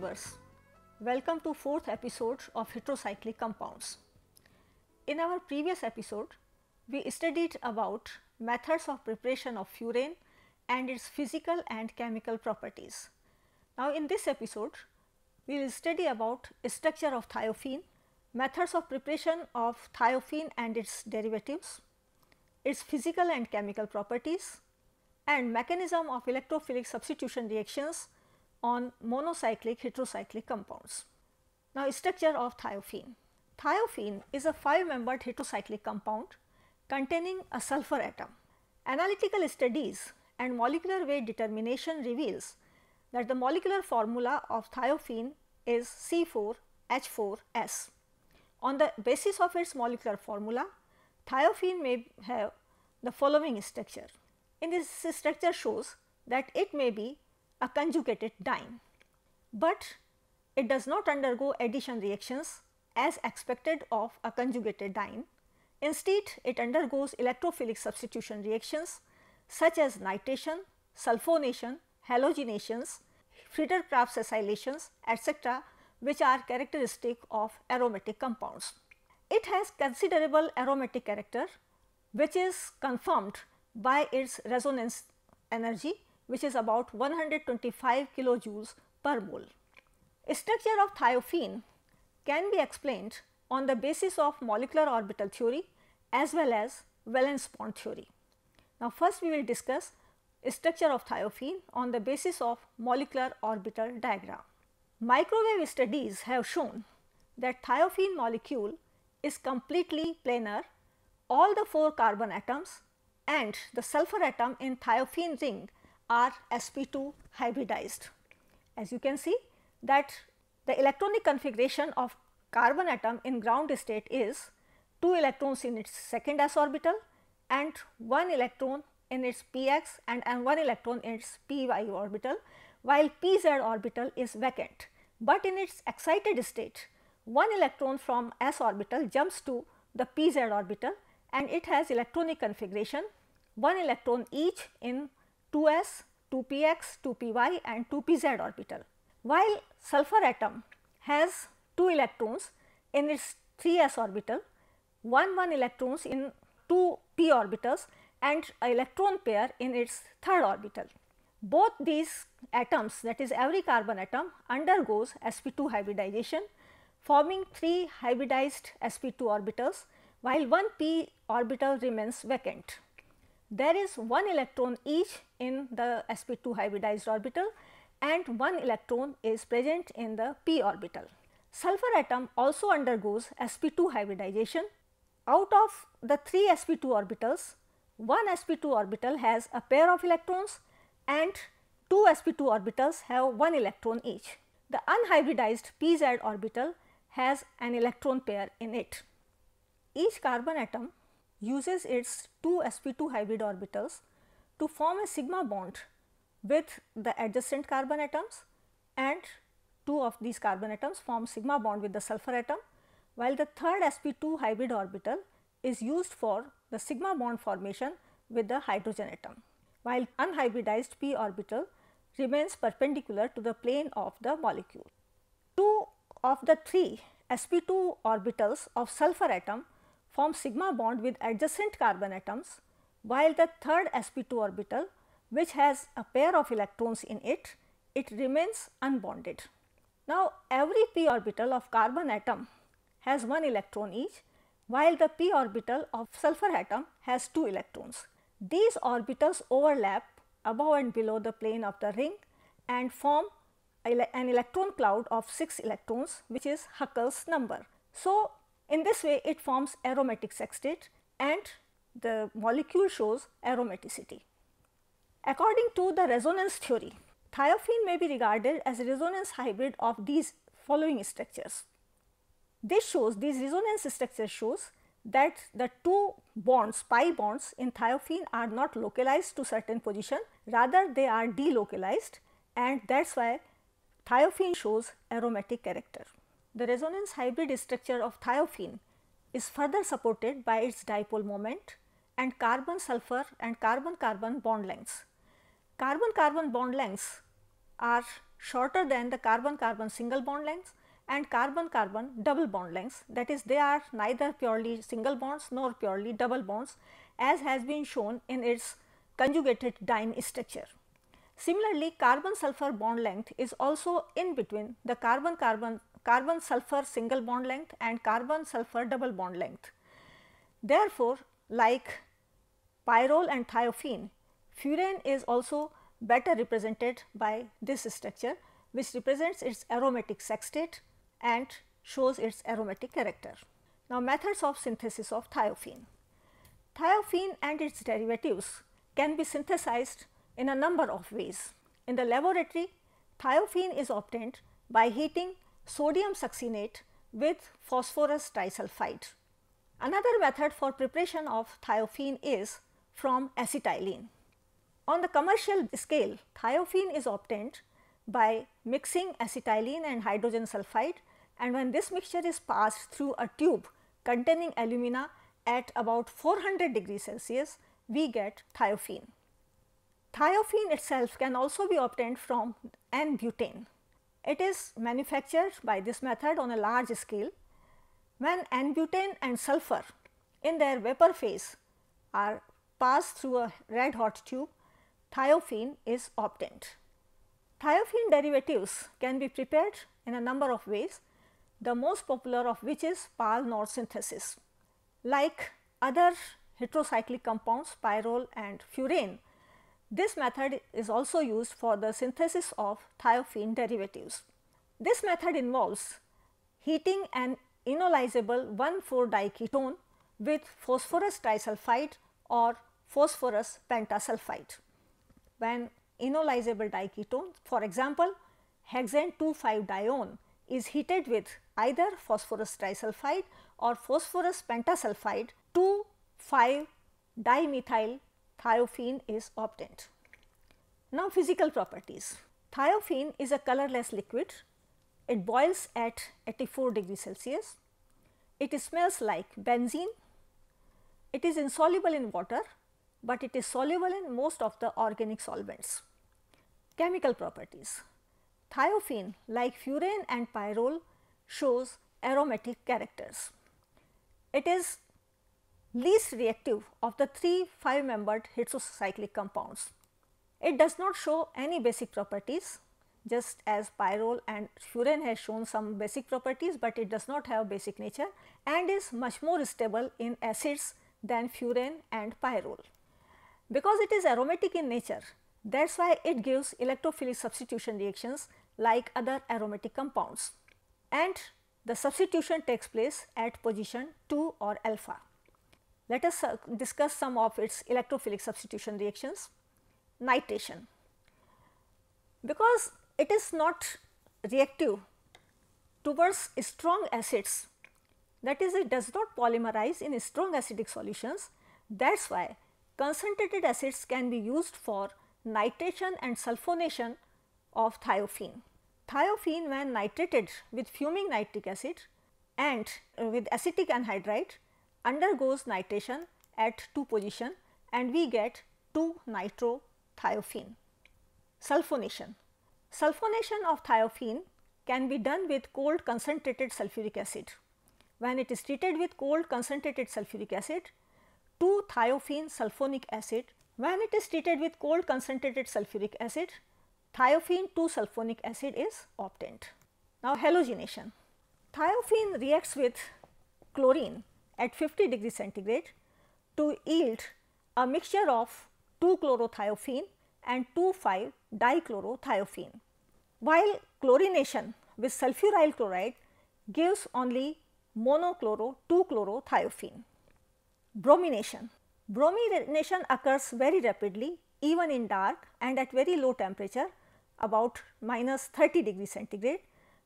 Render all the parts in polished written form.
viewers, welcome to 4th episode of heterocyclic compounds. In our previous episode, we studied about methods of preparation of furan and its physical and chemical properties. Now in this episode, we will study about structure of thiophene, methods of preparation of thiophene and its derivatives, its physical and chemical properties, and mechanism of electrophilic substitution reactions on monocyclic heterocyclic compounds. Now structure of thiophene. Thiophene is a 5-membered heterocyclic compound containing a sulfur atom. Analytical studies and molecular weight determination reveals that the molecular formula of thiophene is C4H4S. On the basis of its molecular formula, thiophene may have the following structure. In this structure shows that it may be a conjugated diene, but it does not undergo addition reactions as expected of a conjugated diene. Instead, it undergoes electrophilic substitution reactions such as nitration, sulfonation, halogenations, Friedel-Crafts acylations, etc., which are characteristic of aromatic compounds. It has considerable aromatic character, which is confirmed by its resonance energy, which is about 125 kilojoules per mole. Structure of thiophene can be explained on the basis of molecular orbital theory as well as valence bond theory. Now first we will discuss structure of thiophene on the basis of molecular orbital diagram. Microwave studies have shown that thiophene molecule is completely planar. All the 4 carbon atoms and the sulfur atom in thiophene ring are sp2 hybridized. As you can see that the electronic configuration of carbon atom in ground state is 2 electrons in its second s orbital and 1 electron in its px and 1 electron in its py orbital, while pz orbital is vacant. But in its excited state, 1 electron from s orbital jumps to the pz orbital and it has electronic configuration 1 electron each in 2s, 2px, 2py and 2pz orbital, while sulfur atom has 2 electrons in its 3s orbital, 1 electrons in 2 p orbitals and an electron pair in its third orbital. Both these atoms, that is every carbon atom, undergoes sp2 hybridization, forming 3 hybridized sp2 orbitals, while 1 p orbital remains vacant. There is 1 electron each in the sp2 hybridized orbital and 1 electron is present in the p orbital. Sulfur atom also undergoes sp2 hybridization. Out of the 3 sp2 orbitals, 1 sp2 orbital has a pair of electrons and 2 sp2 orbitals have 1 electron each. The unhybridized pz orbital has an electron pair in it. Each carbon atom uses its 2 sp2 hybrid orbitals to form a sigma bond with the adjacent carbon atoms, and 2 of these carbon atoms form sigma bond with the sulfur atom, while the third sp2 hybrid orbital is used for the sigma bond formation with the hydrogen atom, while unhybridized p orbital remains perpendicular to the plane of the molecule. 2 of the 3 sp2 orbitals of sulfur atom form sigma bond with adjacent carbon atoms, while the third sp2 orbital, which has a pair of electrons in it, it remains unbonded. Now every p orbital of carbon atom has 1 electron each, while the p orbital of sulfur atom has 2 electrons. These orbitals overlap above and below the plane of the ring and form an electron cloud of 6 electrons, which is Huckel's number. So in this way it forms aromatic sextate and the molecule shows aromaticity. According to the resonance theory, thiophene may be regarded as a resonance hybrid of these following structures. These resonance structure shows that the 2 bonds, pi bonds in thiophene are not localized to certain position, rather they are delocalized, and that is why thiophene shows aromatic character. The resonance hybrid structure of thiophene is further supported by its dipole moment and carbon-sulfur and carbon-carbon bond lengths. Carbon-carbon bond lengths are shorter than the carbon-carbon single bond lengths and carbon-carbon double bond lengths, that is they are neither purely single bonds nor purely double bonds, as has been shown in its conjugated diene structure. Similarly, carbon-sulfur bond length is also in between the carbon-sulfur single bond length and carbon-sulfur double bond length. Therefore, like pyrrole and thiophene, furane is also better represented by this structure, which represents its aromatic sextate and shows its aromatic character. Now, methods of synthesis of thiophene. Thiophene and its derivatives can be synthesized in a number of ways. In the laboratory, thiophene is obtained by heating sodium succinate with phosphorus trisulfide. Another method for preparation of thiophene is from acetylene. On the commercial scale, thiophene is obtained by mixing acetylene and hydrogen sulfide, and when this mixture is passed through a tube containing alumina at about 400 degrees Celsius, we get thiophene. Thiophene itself can also be obtained from N-butane. It is manufactured by this method on a large scale. When N-butane and sulfur in their vapor phase are passed through a red hot tube, thiophene is obtained. Thiophene derivatives can be prepared in a number of ways, the most popular of which is Pahl-Knorr synthesis. Like other heterocyclic compounds, pyrrole and furane, this method is also used for the synthesis of thiophene derivatives. This method involves heating an enolizable 1,4-diketone with phosphorus trisulfide or phosphorus pentasulfide. When enolizable diketone, for example, hexane 2,5-dione is heated with either phosphorus trisulfide or phosphorus pentasulfide, 2,5-dimethyl thiophene is obtained. Now, physical properties. Thiophene is a colorless liquid. It boils at 84 degrees Celsius. It smells like benzene. It is insoluble in water, but it is soluble in most of the organic solvents. Chemical properties. Thiophene, like furane and pyrrole, shows aromatic characters. It is least reactive of the 3 5-membered heterocyclic compounds. It does not show any basic properties, just as pyrrole and furane has shown some basic properties, but it does not have basic nature and is much more stable in acids than furane and pyrrole. Because it is aromatic in nature, that is why it gives electrophilic substitution reactions like other aromatic compounds, and the substitution takes place at position 2 or alpha. Let us discuss some of its electrophilic substitution reactions. Nitration. Because it is not reactive towards strong acids, that is, it does not polymerize in strong acidic solutions, that is why concentrated acids can be used for nitration and sulfonation of thiophene. Thiophene, when nitrated with fuming nitric acid and with acetic anhydride, undergoes nitration at 2 position and we get 2-nitrothiophene. Sulfonation. Sulfonation of thiophene can be done with cold concentrated sulfuric acid. When it is treated with cold concentrated sulfuric acid, 2-thiophene sulfonic acid. When it is treated with cold concentrated sulfuric acid, thiophene 2-sulfonic acid is obtained. Now, halogenation. Thiophene reacts with chlorine at 50 degrees centigrade to yield a mixture of 2-chlorothiophene and 2,5-dichlorothiophene, while chlorination with sulfuryl chloride gives only monochloro 2-chlorothiophene. Bromination. Bromination occurs very rapidly even in dark and at very low temperature, about minus 30 degrees centigrade,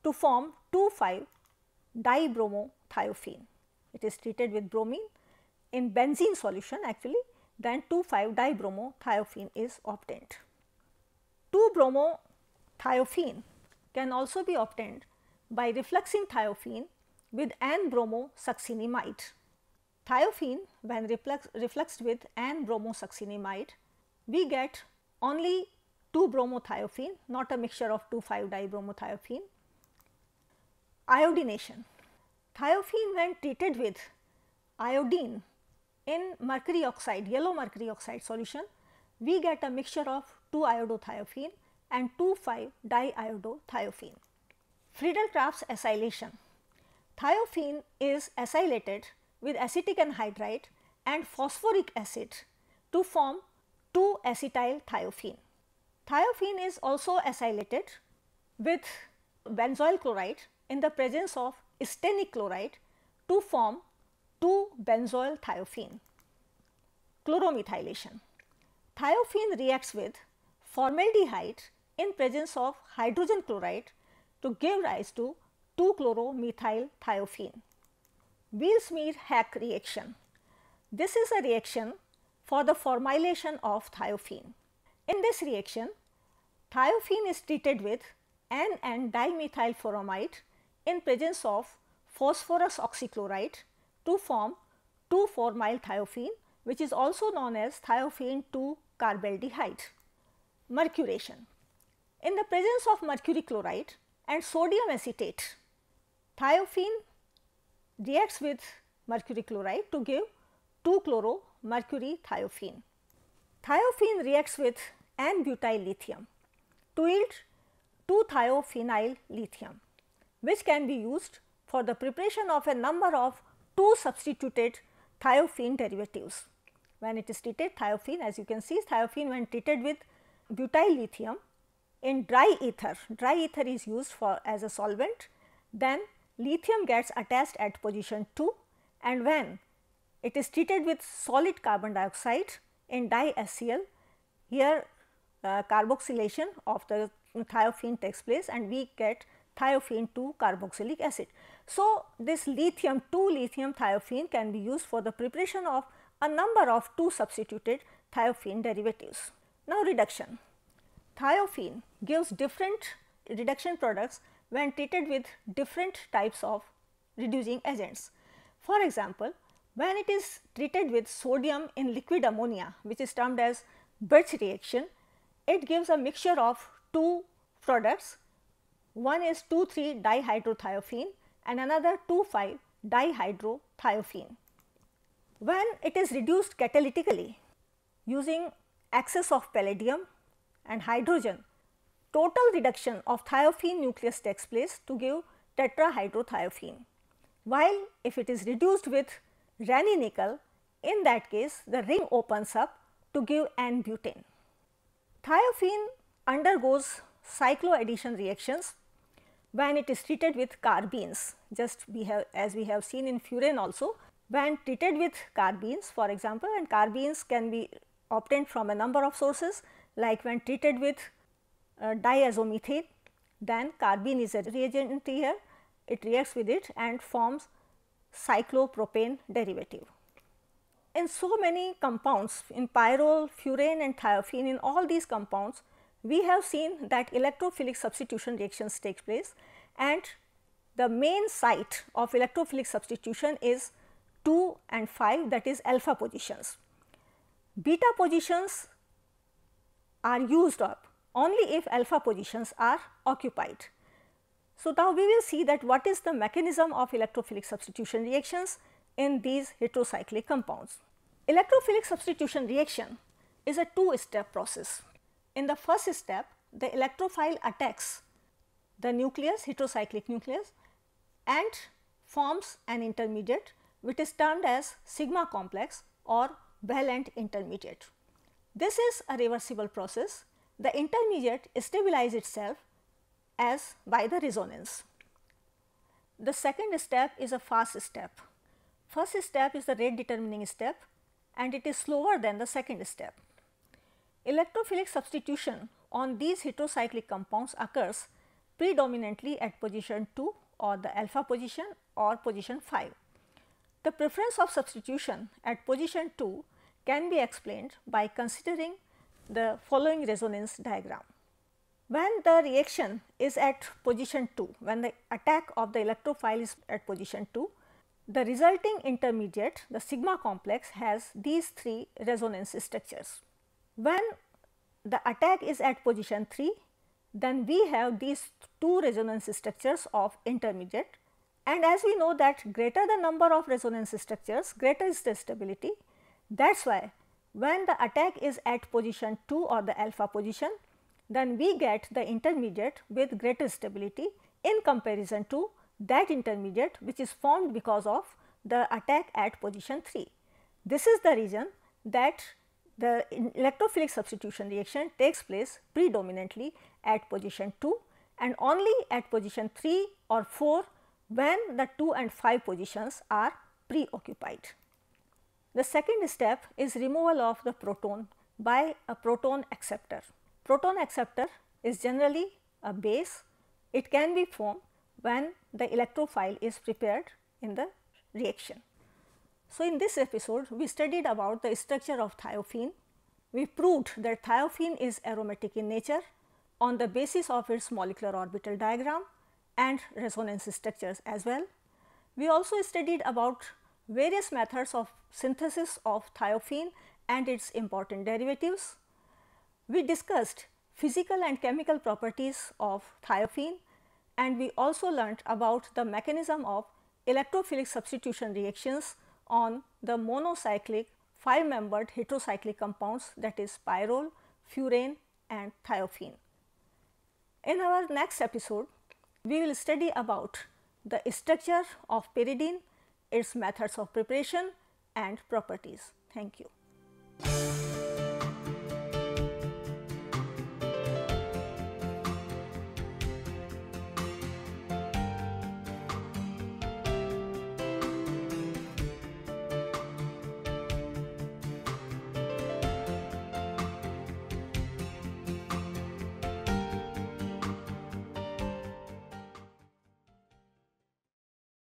to form 2,5-dibromothiophene. It is treated with bromine in benzene solution actually, then 2,5-dibromothiophene is obtained. 2-bromothiophene can also be obtained by refluxing thiophene with N-bromosuccinimide. Thiophene, when refluxed with N-bromosuccinimide, we get only 2-bromothiophenol, not a mixture of 2,5-dibromothiophenol. Iodination. Thiophenol, when treated with iodine in mercury oxide, yellow mercury oxide solution, we get a mixture of 2-iodothiophene and 2,5-diiodothiophene. Friedel-Crafts acylation. Thiophene is acylated with acetic anhydride and phosphoric acid to form 2-acetyl-thiophene. Thiophene is also acylated with benzoyl chloride in the presence of stannic chloride to form 2-benzoyl-thiophene. Chloromethylation. Thiophene reacts with formaldehyde in presence of hydrogen chloride to give rise to 2-chloromethylthiophene. Wheelsmeer-Hack reaction. This is a reaction for the formylation of thiophene. In this reaction, thiophene is treated with N,N-dimethylformamide in presence of phosphorus oxychloride to form 2-formylthiophene, which is also known as thiophene 2-carbaldehyde. Mercuration. In the presence of mercury chloride and sodium acetate, thiophene reacts with mercury chloride to give 2-chloromercury-thiophene. Thiophene reacts with N-butyl lithium to yield 2-thiophenyl lithium, which can be used for the preparation of a number of 2-substituted thiophene derivatives. When it is treated, thiophene, as you can see, thiophene when treated with butyl lithium in dry ether is used for as a solvent, then lithium gets attached at position 2, and when it is treated with solid carbon dioxide in diHCl, here carboxylation of the thiophene takes place and we get thiophene 2-carboxylic acid. So, this lithium 2-lithium thiophene can be used for the preparation of a number of 2-substituted thiophene derivatives. Now, reduction. Thiophene gives different reduction products when treated with different types of reducing agents. For example, when it is treated with sodium in liquid ammonia, which is termed as Birch reaction, it gives a mixture of 2 products. One is 2,3-dihydrothiophene and another 2,5-dihydrothiophene. When it is reduced catalytically using excess of palladium and hydrogen, total reduction of thiophene nucleus takes place to give tetrahydrothiophene. While if it is reduced with Raney nickel, in that case the ring opens up to give N-butane. Thiophene undergoes cycloaddition reactions when it is treated with carbenes, as we have seen in furan also. When treated with carbenes, for example, and carbenes can be obtained from a number of sources, like when treated with diazomethane, then carbene is a reagent here, it reacts with it and forms cyclopropane derivative. In so many compounds, in pyrrole, furan and thiophene, in all these compounds, we have seen that electrophilic substitution reactions take place, and the main site of electrophilic substitution is 2 and 5, that is alpha positions. Beta positions are used up only if alpha positions are occupied. So, now we will see that what is the mechanism of electrophilic substitution reactions in these heterocyclic compounds. Electrophilic substitution reaction is a 2-step process. In the first step, the electrophile attacks the nucleus, heterocyclic nucleus, and forms an intermediate which is termed as sigma complex or valent intermediate. This is a reversible process. The intermediate stabilizes itself as by the resonance. The second step is a fast step. First step is the rate determining step and it is slower than the second step. Electrophilic substitution on these heterocyclic compounds occurs predominantly at position 2 or the alpha position or position 5. The preference of substitution at position 2 can be explained by considering the following resonance diagram. When the reaction is at position 2, when the attack of the electrophile is at position 2, the resulting intermediate, the sigma complex, has these 3 resonance structures. When the attack is at position 3, then we have these two resonance structures of intermediate, and as we know that greater the number of resonance structures, greater is the stability. That is why when the attack is at position 2 or the alpha position, then we get the intermediate with greater stability in comparison to that intermediate which is formed because of the attack at position 3. This is the reason that the electrophilic substitution reaction takes place predominantly at position 2 and only at position 3 or 4 when the 2 and 5 positions are preoccupied. The second step is removal of the proton by a proton acceptor. Proton acceptor is generally a base. It can be formed when the electrophile is prepared in the reaction. So, in this episode we studied about the structure of thiophene. We proved that thiophene is aromatic in nature on the basis of its molecular orbital diagram and resonance structures as well. We also studied about various methods of synthesis of thiophene and its important derivatives. We discussed physical and chemical properties of thiophene, and we also learnt about the mechanism of electrophilic substitution reactions on the monocyclic 5-membered heterocyclic compounds, that is pyrrole, furane and thiophene. In our next episode, we will study about the structure of pyridine, its methods of preparation and properties. Thank you.